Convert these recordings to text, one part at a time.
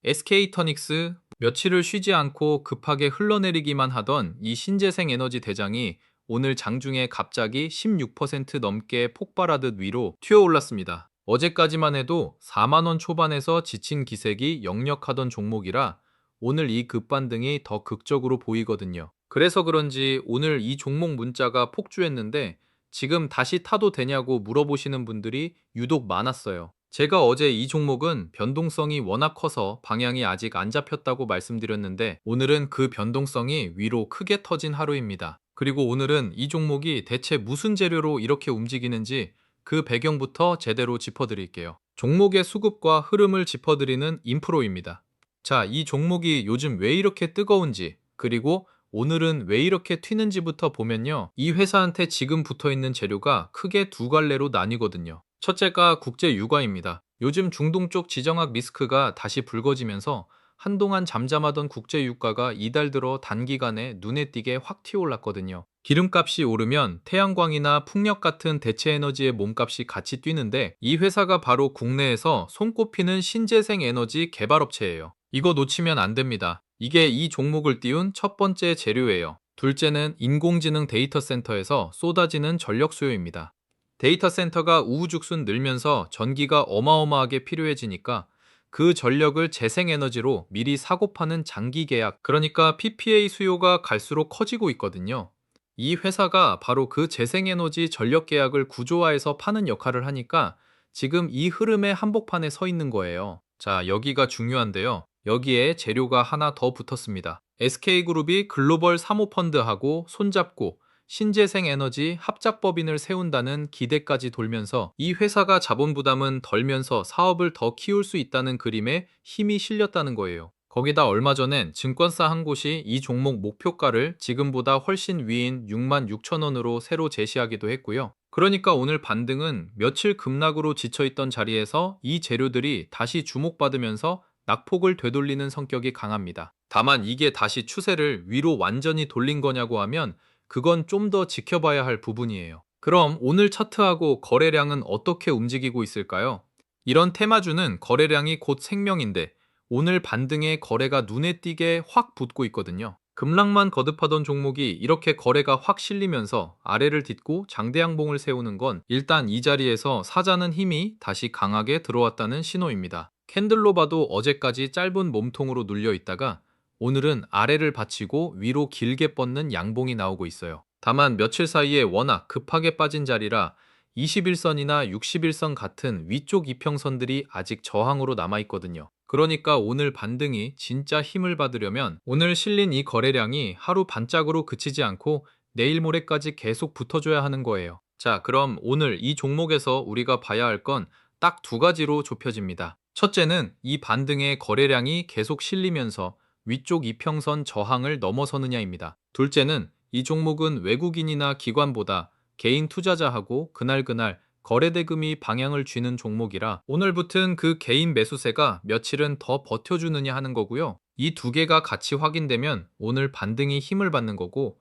SK이터닉스 며칠을 쉬지 않고 급하게 흘러내리기만 하던 이 신재생 에너지 대장이 오늘 장중에 갑자기 16% 넘게 폭발하듯 위로 튀어올랐습니다. 어제까지만 해도 4만 원 초반에서 지친 기색이 역력하던 종목이라 오늘 이 급반등이 더 극적으로 보이거든요. 그래서 그런지 오늘 이 종목 문자가 폭주했는데 지금 다시 타도 되냐고 물어보시는 분들이 유독 많았어요. 제가 어제 이 종목은 변동성이 워낙 커서 방향이 아직 안 잡혔다고 말씀드렸는데 오늘은 그 변동성이 위로 크게 터진 하루입니다. 그리고 오늘은 이 종목이 대체 무슨 재료로 이렇게 움직이는지 그 배경부터 제대로 짚어드릴게요. 종목의 수급과 흐름을 짚어드리는 인프로입니다. 자, 이 종목이 요즘 왜 이렇게 뜨거운지, 그리고 오늘은 왜 이렇게 튀는지부터 보면요. 이 회사한테 지금 붙어 있는 재료가 크게 두 갈래로 나뉘거든요. 첫째가 국제 유가입니다. 요즘 중동 쪽 지정학 리스크가 다시 불거지면서 한동안 잠잠하던 국제 유가가 이달 들어 단기간에 눈에 띄게 확 튀어올랐거든요. 기름값이 오르면 태양광이나 풍력 같은 대체 에너지의 몸값이 같이 뛰는데 이 회사가 바로 국내에서 손꼽히는 신재생 에너지 개발업체예요. 이거 놓치면 안 됩니다. 이게 이 종목을 띄운 첫 번째 재료예요. 둘째는 인공지능 데이터 센터에서 쏟아지는 전력 수요입니다. 데이터 센터가 우후죽순 늘면서 전기가 어마어마하게 필요해지니까 그 전력을 재생에너지로 미리 사고 파는 장기 계약, 그러니까 PPA 수요가 갈수록 커지고 있거든요. 이 회사가 바로 그 재생에너지 전력 계약을 구조화해서 파는 역할을 하니까 지금 이 흐름의 한복판에 서 있는 거예요. 자, 여기가 중요한데요. 여기에 재료가 하나 더 붙었습니다. SK그룹이 글로벌 사모펀드하고 손잡고 신재생 에너지 합작법인을 세운다는 기대까지 돌면서 이 회사가 자본 부담은 덜면서 사업을 더 키울 수 있다는 그림에 힘이 실렸다는 거예요. 거기다 얼마 전엔 증권사 한 곳이 이 종목 목표가를 지금보다 훨씬 위인 6만 6천 원으로 새로 제시하기도 했고요. 그러니까 오늘 반등은 며칠 급락으로 지쳐있던 자리에서 이 재료들이 다시 주목받으면서 낙폭을 되돌리는 성격이 강합니다. 다만 이게 다시 추세를 위로 완전히 돌린 거냐고 하면 그건 좀 더 지켜봐야 할 부분이에요. 그럼 오늘 차트하고 거래량은 어떻게 움직이고 있을까요? 이런 테마주는 거래량이 곧 생명인데 오늘 반등에 거래가 눈에 띄게 확 붙고 있거든요. 급락만 거듭하던 종목이 이렇게 거래가 확 실리면서 아래를 딛고 장대양봉을 세우는 건 일단 이 자리에서 사자는 힘이 다시 강하게 들어왔다는 신호입니다. 캔들로 봐도 어제까지 짧은 몸통으로 눌려 있다가 오늘은 아래를 받치고 위로 길게 뻗는 양봉이 나오고 있어요. 다만 며칠 사이에 워낙 급하게 빠진 자리라 21선이나 61선 같은 위쪽 이평선들이 아직 저항으로 남아있거든요. 그러니까 오늘 반등이 진짜 힘을 받으려면 오늘 실린 이 거래량이 하루 반짝으로 그치지 않고 내일 모레까지 계속 붙어줘야 하는 거예요. 자, 그럼 오늘 이 종목에서 우리가 봐야 할 건 딱 두 가지로 좁혀집니다. 첫째는 이 반등의 거래량이 계속 실리면서 위쪽 이평선 저항을 넘어서느냐입니다. 둘째는 이 종목은 외국인이나 기관보다 개인 투자자하고 그날그날 거래대금이 방향을 쥐는 종목이라 오늘 붙은 그 개인 매수세가 며칠은 더 버텨주느냐 하는 거고요. 이 두 개가 같이 확인되면 오늘 반등이 힘을 받는 거고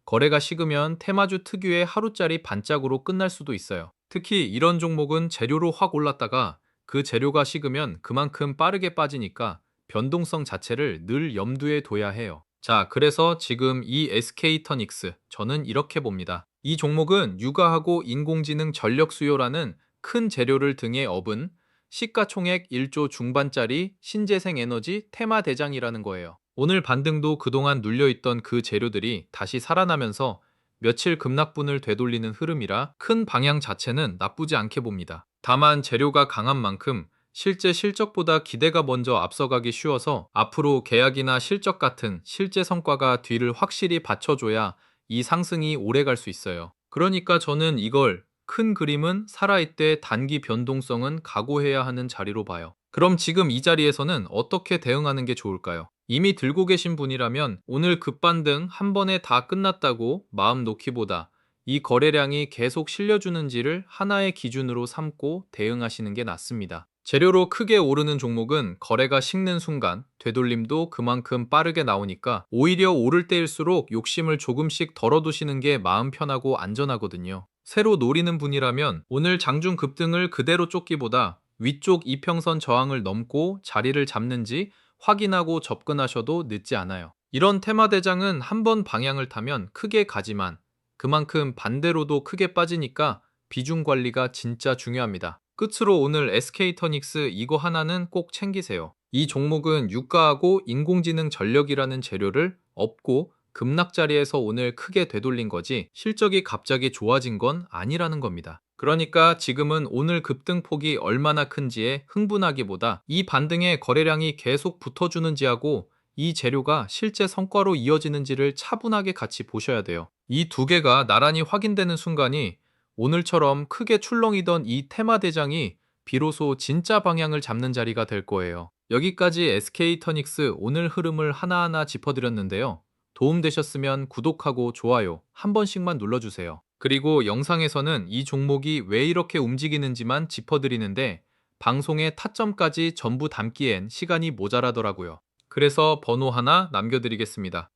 거래가 식으면 테마주 특유의 하루짜리 반짝으로 끝날 수도 있어요. 특히 이런 종목은 재료로 확 올랐다가 그 재료가 식으면 그만큼 빠르게 빠지니까 변동성 자체를 늘 염두에 둬야 해요. 자, 그래서 지금 이 SK이터닉스 저는 이렇게 봅니다. 이 종목은 육아하고 인공지능 전력 수요라는 큰 재료를 등에 업은 시가총액 1조 중반짜리 신재생 에너지 테마 대장이라는 거예요. 오늘 반등도 그동안 눌려있던 그 재료들이 다시 살아나면서 며칠 급락분을 되돌리는 흐름이라 큰 방향 자체는 나쁘지 않게 봅니다. 다만 재료가 강한 만큼 실제 실적보다 기대가 먼저 앞서가기 쉬워서 앞으로 계약이나 실적 같은 실제 성과가 뒤를 확실히 받쳐줘야 이 상승이 오래 갈 수 있어요. 그러니까 저는 이걸 큰 그림은 살아있되 단기 변동성은 각오해야 하는 자리로 봐요. 그럼 지금 이 자리에서는 어떻게 대응하는 게 좋을까요? 이미 들고 계신 분이라면 오늘 급반등 한 번에 다 끝났다고 마음 놓기보다 이 거래량이 계속 실려주는지를 하나의 기준으로 삼고 대응하시는 게 낫습니다. 재료로 크게 오르는 종목은 거래가 식는 순간 되돌림도 그만큼 빠르게 나오니까 오히려 오를 때일수록 욕심을 조금씩 덜어두시는 게 마음 편하고 안전하거든요. 새로 노리는 분이라면 오늘 장중 급등을 그대로 쫓기보다 위쪽 이평선 저항을 넘고 자리를 잡는지 확인하고 접근하셔도 늦지 않아요. 이런 테마 대장은 한번 방향을 타면 크게 가지만 그만큼 반대로도 크게 빠지니까 비중 관리가 진짜 중요합니다. 끝으로 오늘 SK터닉스 이거 하나는 꼭 챙기세요. 이 종목은 유가하고 인공지능 전력이라는 재료를 업고 급락 자리에서 오늘 크게 되돌린 거지 실적이 갑자기 좋아진 건 아니라는 겁니다. 그러니까 지금은 오늘 급등폭이 얼마나 큰지에 흥분하기보다 이 반등에 거래량이 계속 붙어주는지하고 이 재료가 실제 성과로 이어지는지를 차분하게 같이 보셔야 돼요. 이 두 개가 나란히 확인되는 순간이 오늘처럼 크게 출렁이던 이 테마 대장이 비로소 진짜 방향을 잡는 자리가 될 거예요. 여기까지 SK터닉스 오늘 흐름을 하나하나 짚어드렸는데요. 도움되셨으면 구독하고 좋아요 한 번씩만 눌러주세요. 그리고 영상에서는 이 종목이 왜 이렇게 움직이는지만 짚어드리는데 방송의 타점까지 전부 담기엔 시간이 모자라더라고요. 그래서 번호 하나 남겨드리겠습니다.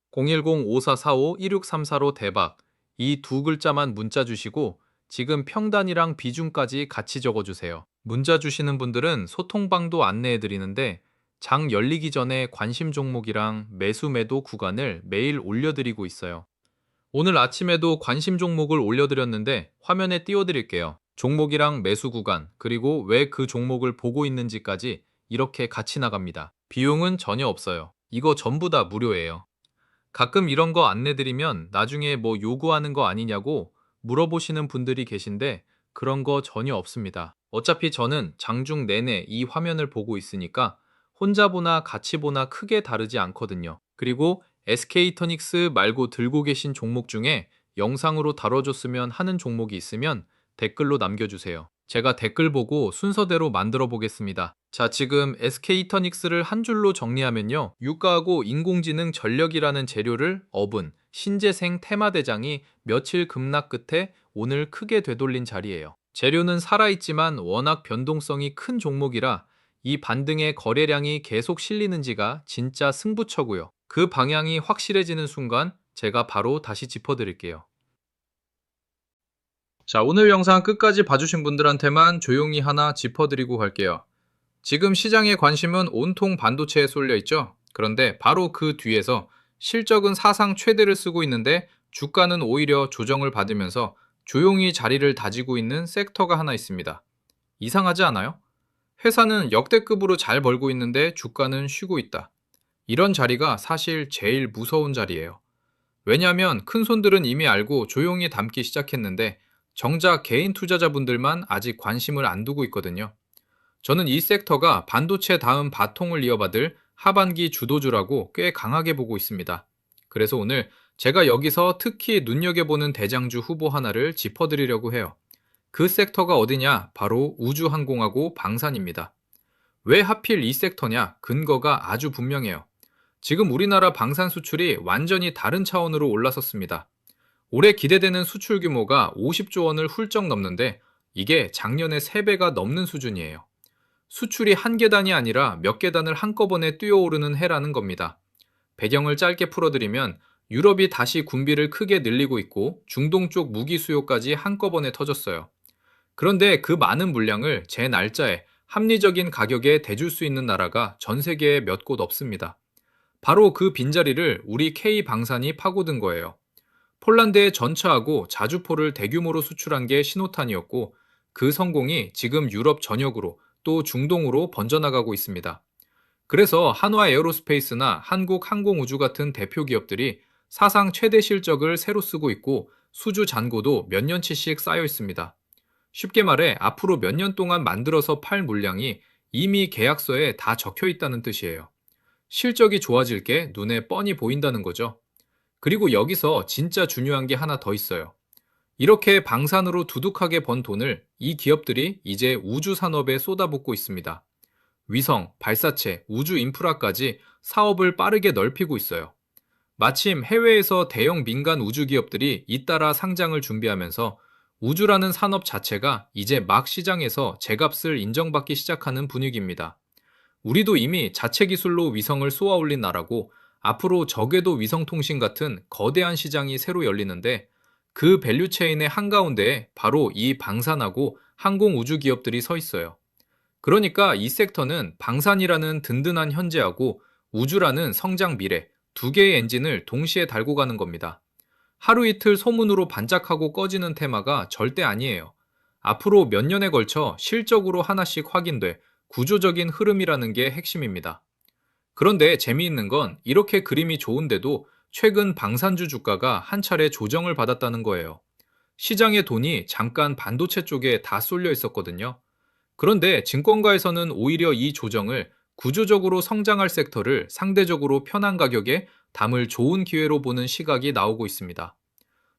010-5445-1634로 대박. 이 두 글자만 문자 주시고 지금 평단이랑 비중까지 같이 적어주세요. 문자 주시는 분들은 소통방도 안내해드리는데 장 열리기 전에 관심 종목이랑 매수 매도 구간을 매일 올려드리고 있어요. 오늘 아침에도 관심 종목을 올려드렸는데 화면에 띄워드릴게요. 종목이랑 매수 구간, 그리고 왜 그 종목을 보고 있는지까지 이렇게 같이 나갑니다. 비용은 전혀 없어요. 이거 전부 다 무료예요. 가끔 이런 거 안내드리면 나중에 뭐 요구하는 거 아니냐고 물어보시는 분들이 계신데 그런 거 전혀 없습니다. 어차피 저는 장중 내내 이 화면을 보고 있으니까 혼자 보나 같이 보나 크게 다르지 않거든요. 그리고 SK터닉스 말고 들고 계신 종목 중에 영상으로 다뤄줬으면 하는 종목이 있으면 댓글로 남겨주세요. 제가 댓글 보고 순서대로 만들어 보겠습니다. 자, 지금 SK터닉스를 한 줄로 정리하면요. 유가하고 인공지능 전력이라는 재료를 업은 신재생 테마대장이 며칠 급락 끝에 오늘 크게 되돌린 자리예요. 재료는 살아있지만 워낙 변동성이 큰 종목이라 이 반등의 거래량이 계속 실리는지가 진짜 승부처고요. 그 방향이 확실해지는 순간 제가 바로 다시 짚어드릴게요. 자, 오늘 영상 끝까지 봐주신 분들한테만 조용히 하나 짚어드리고 갈게요. 지금 시장의 관심은 온통 반도체에 쏠려 있죠. 그런데 바로 그 뒤에서 실적은 사상 최대를 쓰고 있는데 주가는 오히려 조정을 받으면서 조용히 자리를 다지고 있는 섹터가 하나 있습니다. 이상하지 않아요? 회사는 역대급으로 잘 벌고 있는데 주가는 쉬고 있다. 이런 자리가 사실 제일 무서운 자리예요. 왜냐하면 큰 손들은 이미 알고 조용히 담기 시작했는데 정작 개인 투자자분들만 아직 관심을 안 두고 있거든요. 저는 이 섹터가 반도체 다음 바통을 이어받을 하반기 주도주라고 꽤 강하게 보고 있습니다. 그래서 오늘 제가 여기서 특히 눈여겨보는 대장주 후보 하나를 짚어드리려고 해요. 그 섹터가 어디냐? 바로 우주항공하고 방산입니다. 왜 하필 이 섹터냐? 근거가 아주 분명해요. 지금 우리나라 방산 수출이 완전히 다른 차원으로 올라섰습니다. 올해 기대되는 수출 규모가 50조 원을 훌쩍 넘는데 이게 작년의 3배가 넘는 수준이에요. 수출이 한 계단이 아니라 몇 계단을 한꺼번에 뛰어오르는 해라는 겁니다. 배경을 짧게 풀어드리면 유럽이 다시 군비를 크게 늘리고 있고 중동 쪽 무기 수요까지 한꺼번에 터졌어요. 그런데 그 많은 물량을 제 날짜에 합리적인 가격에 대줄 수 있는 나라가 전 세계에 몇 곳 없습니다. 바로 그 빈자리를 우리 K방산이 파고든 거예요. 폴란드에 전차하고 자주포를 대규모로 수출한 게 신호탄이었고 그 성공이 지금 유럽 전역으로 또 중동으로 번져나가고 있습니다. 그래서 한화 에어로스페이스나 한국항공우주 같은 대표 기업들이 사상 최대 실적을 새로 쓰고 있고 수주 잔고도 몇 년치씩 쌓여 있습니다. 쉽게 말해 앞으로 몇 년 동안 만들어서 팔 물량이 이미 계약서에 다 적혀 있다는 뜻이에요. 실적이 좋아질 게 눈에 뻔히 보인다는 거죠. 그리고 여기서 진짜 중요한 게 하나 더 있어요. 이렇게 방산으로 두둑하게 번 돈을 이 기업들이 이제 우주 산업에 쏟아붓고 있습니다. 위성, 발사체, 우주 인프라까지 사업을 빠르게 넓히고 있어요. 마침 해외에서 대형 민간 우주 기업들이 잇따라 상장을 준비하면서 우주라는 산업 자체가 이제 막 시장에서 제값을 인정받기 시작하는 분위기입니다. 우리도 이미 자체 기술로 위성을 쏘아 올린 나라고 앞으로 저궤도 위성통신 같은 거대한 시장이 새로 열리는데 그 밸류체인의 한가운데에 바로 이 방산하고 항공우주 기업들이 서 있어요. 그러니까 이 섹터는 방산이라는 든든한 현재하고 우주라는 성장 미래, 두 개의 엔진을 동시에 달고 가는 겁니다. 하루 이틀 소문으로 반짝하고 꺼지는 테마가 절대 아니에요. 앞으로 몇 년에 걸쳐 실적으로 하나씩 확인돼 구조적인 흐름이라는 게 핵심입니다. 그런데 재미있는 건 이렇게 그림이 좋은데도 최근 방산주 주가가 한 차례 조정을 받았다는 거예요. 시장의 돈이 잠깐 반도체 쪽에 다 쏠려 있었거든요. 그런데 증권가에서는 오히려 이 조정을 구조적으로 성장할 섹터를 상대적으로 편한 가격에 담을 좋은 기회로 보는 시각이 나오고 있습니다.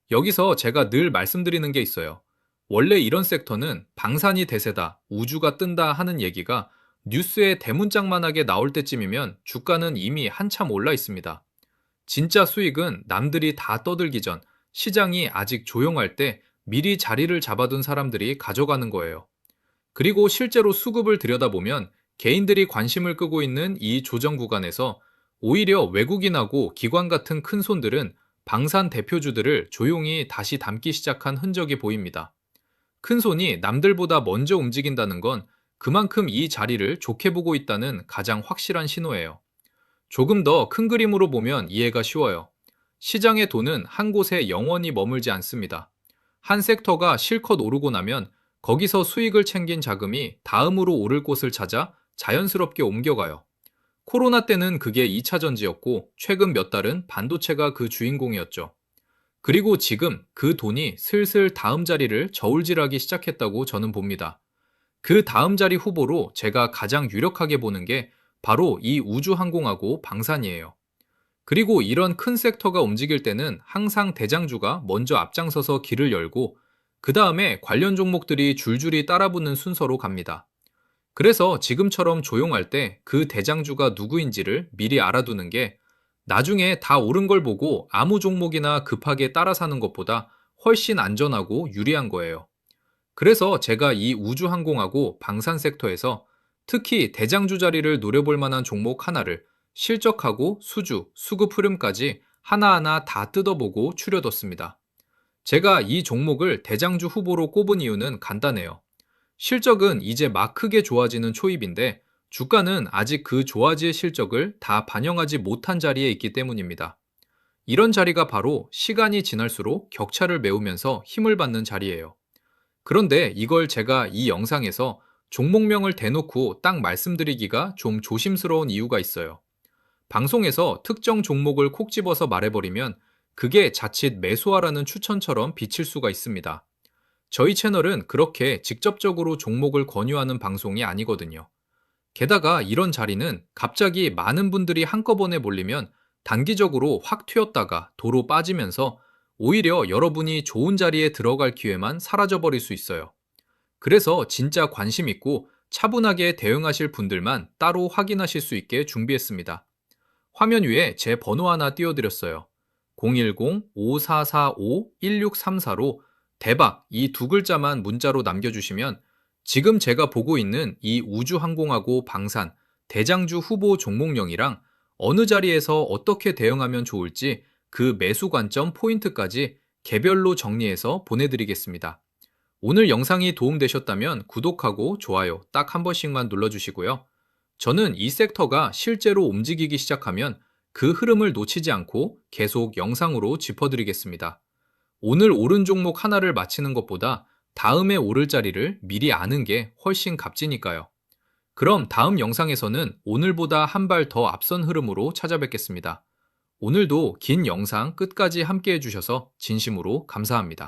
여기서 제가 늘 말씀드리는 게 있어요. 원래 이런 섹터는 방산이 대세다, 우주가 뜬다 하는 얘기가 뉴스에 대문짝만하게 나올 때쯤이면 주가는 이미 한참 올라 있습니다. 진짜 수익은 남들이 다 떠들기 전 시장이 아직 조용할 때 미리 자리를 잡아둔 사람들이 가져가는 거예요. 그리고 실제로 수급을 들여다보면 개인들이 관심을 끄고 있는 이 조정 구간에서 오히려 외국인하고 기관 같은 큰 손들은 방산 대표주들을 조용히 다시 담기 시작한 흔적이 보입니다. 큰 손이 남들보다 먼저 움직인다는 건 그만큼 이 자리를 좋게 보고 있다는 가장 확실한 신호예요. 조금 더 큰 그림으로 보면 이해가 쉬워요. 시장의 돈은 한 곳에 영원히 머물지 않습니다. 한 섹터가 실컷 오르고 나면 거기서 수익을 챙긴 자금이 다음으로 오를 곳을 찾아 자연스럽게 옮겨가요. 코로나 때는 그게 2차 전지였고 최근 몇 달은 반도체가 그 주인공이었죠. 그리고 지금 그 돈이 슬슬 다음 자리를 저울질하기 시작했다고 저는 봅니다. 그 다음 자리 후보로 제가 가장 유력하게 보는 게 바로 이 우주항공하고 방산이에요. 그리고 이런 큰 섹터가 움직일 때는 항상 대장주가 먼저 앞장서서 길을 열고 그 다음에 관련 종목들이 줄줄이 따라붙는 순서로 갑니다. 그래서 지금처럼 조용할 때 그 대장주가 누구인지를 미리 알아두는 게 나중에 다 오른 걸 보고 아무 종목이나 급하게 따라 사는 것보다 훨씬 안전하고 유리한 거예요. 그래서 제가 이 우주항공하고 방산 섹터에서 특히 대장주 자리를 노려볼 만한 종목 하나를 실적하고 수주, 수급 흐름까지 하나하나 다 뜯어보고 추려뒀습니다. 제가 이 종목을 대장주 후보로 꼽은 이유는 간단해요. 실적은 이제 막 크게 좋아지는 초입인데 주가는 아직 그 좋아질 실적을 다 반영하지 못한 자리에 있기 때문입니다. 이런 자리가 바로 시간이 지날수록 격차를 메우면서 힘을 받는 자리예요. 그런데 이걸 제가 이 영상에서 종목명을 대놓고 딱 말씀드리기가 좀 조심스러운 이유가 있어요. 방송에서 특정 종목을 콕 집어서 말해버리면 그게 자칫 매수하라는 추천처럼 비칠 수가 있습니다. 저희 채널은 그렇게 직접적으로 종목을 권유하는 방송이 아니거든요. 게다가 이런 자리는 갑자기 많은 분들이 한꺼번에 몰리면 단기적으로 확 튀었다가 도로 빠지면서 오히려 여러분이 좋은 자리에 들어갈 기회만 사라져버릴 수 있어요. 그래서 진짜 관심 있고 차분하게 대응하실 분들만 따로 확인하실 수 있게 준비했습니다. 화면 위에 제 번호 하나 띄워드렸어요. 010-5445-1634로 대박 이 두 글자만 문자로 남겨주시면 지금 제가 보고 있는 이 우주항공하고 방산, 대장주 후보 종목명이랑 어느 자리에서 어떻게 대응하면 좋을지 그 매수 관점 포인트까지 개별로 정리해서 보내드리겠습니다. 오늘 영상이 도움되셨다면 구독하고 좋아요 딱 한 번씩만 눌러주시고요. 저는 이 섹터가 실제로 움직이기 시작하면 그 흐름을 놓치지 않고 계속 영상으로 짚어드리겠습니다. 오늘 오른 종목 하나를 맞히는 것보다 다음에 오를 자리를 미리 아는 게 훨씬 값지니까요. 그럼 다음 영상에서는 오늘보다 한 발 더 앞선 흐름으로 찾아뵙겠습니다. 오늘도 긴 영상 끝까지 함께 해주셔서 진심으로 감사합니다.